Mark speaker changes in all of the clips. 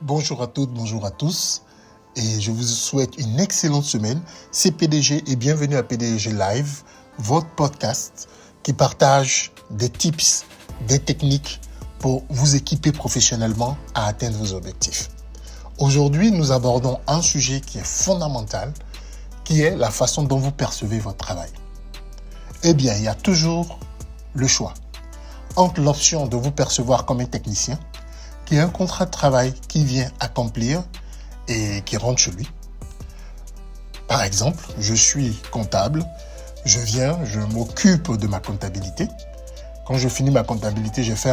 Speaker 1: Bonjour à toutes, bonjour à tous et je vous souhaite une excellente semaine. C'est PDG et bienvenue à PDG Live, votre podcast qui partage des tips, des techniques pour vous équiper professionnellement à atteindre vos objectifs. Aujourd'hui, nous abordons un sujet qui est fondamental, qui est la façon dont vous percevez votre travail. Eh bien, il y a toujours le choix entre l'option de vous percevoir comme un technicien, qui a un contrat de travail qui vient accomplir et qui rentre chez lui. Par exemple, je suis comptable, je m'occupe de ma comptabilité. Quand je finis ma comptabilité, je fais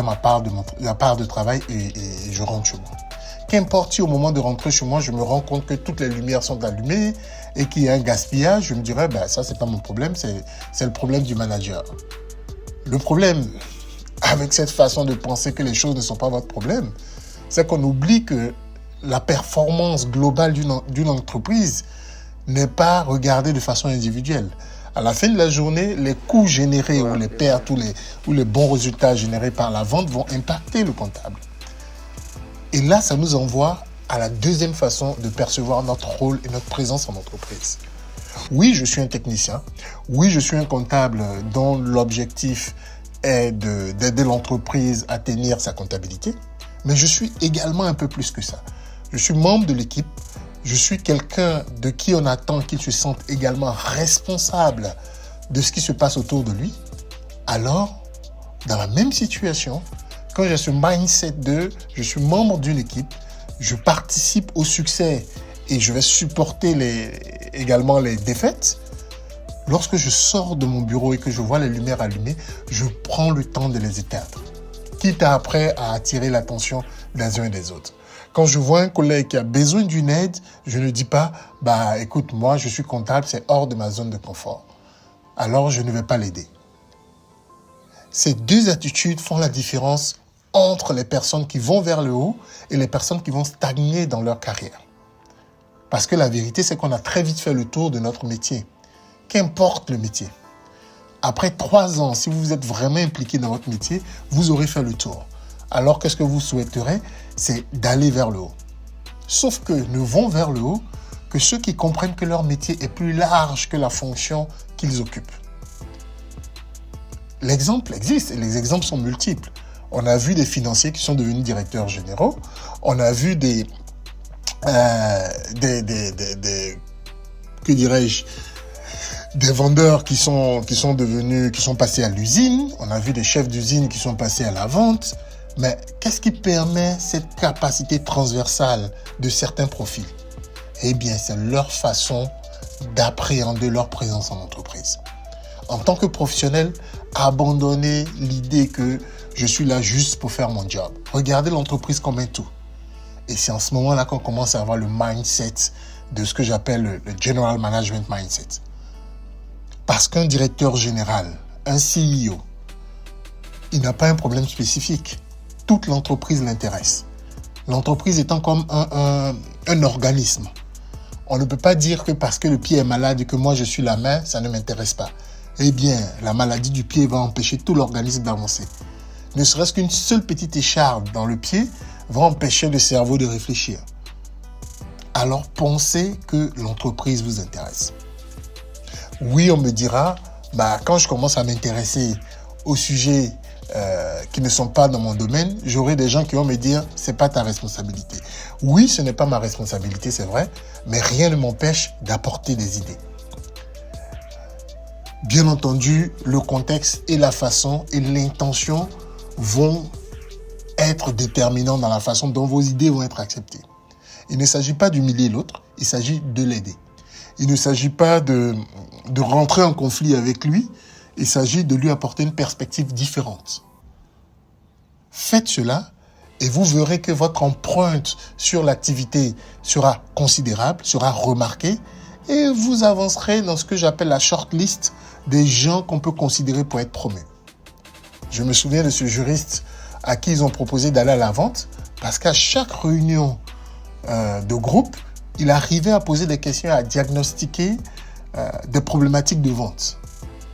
Speaker 1: la part de travail et je rentre chez moi. Qu'importe si au moment de rentrer chez moi, je me rends compte que toutes les lumières sont allumées et qu'il y a un gaspillage, je me dirais, ça c'est pas mon problème, c'est le problème du manager. Le problème avec cette façon de penser que les choses ne sont pas votre problème, c'est qu'on oublie que la performance globale d'une entreprise n'est pas regardée de façon individuelle. À la fin de la journée, les coûts générés ou les pertes ou les bons résultats générés par la vente vont impacter le comptable. Et là, ça nous envoie à la deuxième façon de percevoir notre rôle et notre présence en entreprise. Oui, je suis un technicien. Oui, je suis un comptable dont l'objectif est d'aider l'entreprise à tenir sa comptabilité. Mais je suis également un peu plus que ça. Je suis membre de l'équipe. Je suis quelqu'un de qui on attend qu'il se sente également responsable de ce qui se passe autour de lui. Alors, dans la même situation, quand j'ai ce mindset de je suis membre d'une équipe, je participe au succès et je vais supporter également les défaites, lorsque je sors de mon bureau et que je vois les lumières allumées, je prends le temps de les éteindre, quitte après à attirer l'attention des uns et des autres. Quand je vois un collègue qui a besoin d'une aide, je ne dis pas « écoute, moi je suis comptable, c'est hors de ma zone de confort. » Alors je ne vais pas l'aider. Ces deux attitudes font la différence entre les personnes qui vont vers le haut et les personnes qui vont stagner dans leur carrière. Parce que la vérité, c'est qu'on a très vite fait le tour de notre métier. Qu'importe le métier. Après 3 ans, si vous êtes vraiment impliqué dans votre métier, vous aurez fait le tour. Alors qu'est-ce que vous souhaiterez? C'est d'aller vers le haut. Sauf que ne vont vers le haut que ceux qui comprennent que leur métier est plus large que la fonction qu'ils occupent. L'exemple existe et les exemples sont multiples. On a vu des financiers qui sont devenus directeurs généraux. On a vu des vendeurs qui sont passés à l'usine. On a vu des chefs d'usine qui sont passés à la vente. Mais qu'est-ce qui permet cette capacité transversale de certains profils? Eh bien, c'est leur façon d'appréhender leur présence en entreprise. En tant que professionnel, abandonnez l'idée que je suis là juste pour faire mon job. Regardez l'entreprise comme un tout. Et c'est en ce moment-là qu'on commence à avoir le mindset de ce que j'appelle le General Management Mindset. Parce qu'un directeur général, un CEO, il n'a pas un problème spécifique. Toute l'entreprise l'intéresse. L'entreprise étant comme un organisme. On ne peut pas dire que parce que le pied est malade et que moi je suis la main, ça ne m'intéresse pas. Eh bien, la maladie du pied va empêcher tout l'organisme d'avancer. Ne serait-ce qu'une seule petite écharpe dans le pied va empêcher le cerveau de réfléchir. Alors pensez que l'entreprise vous intéresse. Oui, on me dira, quand je commence à m'intéresser aux sujets qui ne sont pas dans mon domaine, j'aurai des gens qui vont me dire, c'est pas ta responsabilité. Oui, ce n'est pas ma responsabilité, c'est vrai, mais rien ne m'empêche d'apporter des idées. Bien entendu, le contexte et la façon et l'intention vont être déterminants dans la façon dont vos idées vont être acceptées. Il ne s'agit pas d'humilier l'autre, il s'agit de l'aider. Il ne s'agit pas de rentrer en conflit avec lui, il s'agit de lui apporter une perspective différente. Faites cela et vous verrez que votre empreinte sur l'activité sera considérable, sera remarquée et vous avancerez dans ce que j'appelle la shortlist des gens qu'on peut considérer pour être promus. Je me souviens de ce juriste à qui ils ont proposé d'aller à la vente parce qu'à chaque réunion de groupe, il arrivait à poser des questions, à diagnostiquer des problématiques de vente.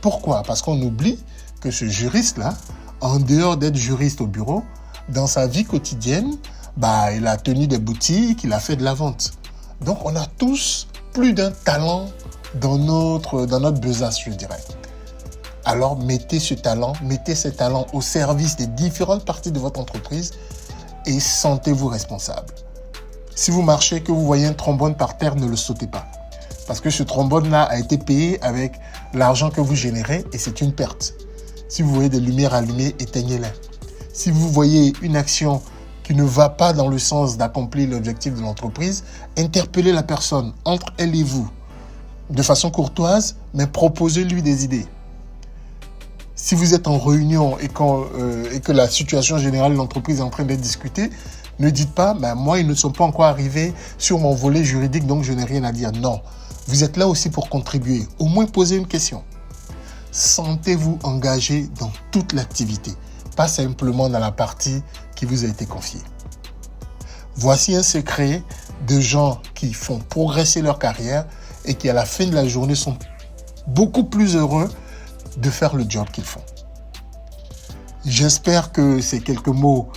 Speaker 1: Pourquoi? Parce qu'on oublie que ce juriste-là, en dehors d'être juriste au bureau, dans sa vie quotidienne, il a tenu des boutiques, il a fait de la vente. Donc, on a tous plus d'un talent dans notre besace, je dirais. Alors, mettez ces talents au service des différentes parties de votre entreprise et sentez-vous responsable. Si vous marchez, que vous voyez un trombone par terre, ne le sautez pas. Parce que ce trombone-là a été payé avec l'argent que vous générez et c'est une perte. Si vous voyez des lumières allumées, éteignez-les. Si vous voyez une action qui ne va pas dans le sens d'accomplir l'objectif de l'entreprise, interpellez la personne entre elle et vous de façon courtoise, mais proposez-lui des idées. Si vous êtes en réunion et que la situation générale de l'entreprise est en train d'être discutée, ne dites pas « moi, ils ne sont pas encore arrivés sur mon volet juridique, donc je n'ai rien à dire ». Non, vous êtes là aussi pour contribuer. Au moins, posez une question. Sentez-vous engagé dans toute l'activité, pas simplement dans la partie qui vous a été confiée. Voici un secret de gens qui font progresser leur carrière et qui, à la fin de la journée, sont beaucoup plus heureux de faire le job qu'ils font. J'espère que ces quelques mots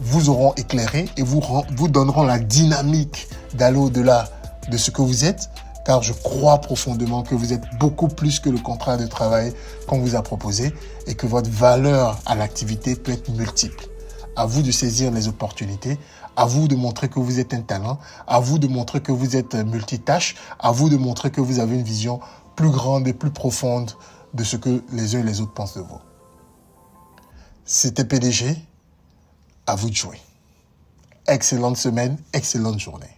Speaker 1: vous auront éclairé et vous donneront la dynamique d'aller au-delà de ce que vous êtes, car je crois profondément que vous êtes beaucoup plus que le contrat de travail qu'on vous a proposé et que votre valeur à l'activité peut être multiple. À vous de saisir les opportunités, à vous de montrer que vous êtes un talent, à vous de montrer que vous êtes multitâche, à vous de montrer que vous avez une vision plus grande et plus profonde de ce que les uns et les autres pensent de vous. C'était PDG, à vous de jouer. Excellente semaine, excellente journée.